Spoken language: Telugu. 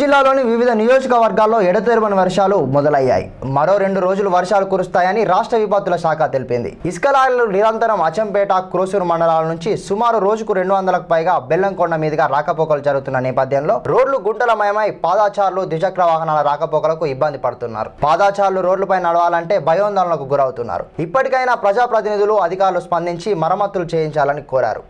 జిల్లాలోని వివిధ నియోజకవర్గాల్లో ఎడతెరపని వర్షాలు మొదలయ్యాయి. మరో 2 రోజులు వర్షాలు కురుస్తాయని రాష్ట్ర విపత్తుల శాఖ తెలిపింది. ఇసుక లారీలు నిరంతరం అచ్చంపేట, క్రోసూరు మండలాల నుంచి సుమారు రోజుకు 200కు పైగా బెల్లంకొండ మీదుగా రాకపోకలు జరుగుతున్న నేపథ్యంలో రోడ్లు గుంటలమయమై పాదాచారులు, ద్విచక్ర వాహనాల రాకపోకలకు ఇబ్బంది పడుతున్నారు. పాదాచారులు రోడ్లపై నడవాలంటే భయోందోళనకు గురవుతున్నారు. ఇప్పటికైనా ప్రజాప్రతినిధులు, అధికారులు స్పందించి మరమ్మతులు చేయించాలని కోరారు.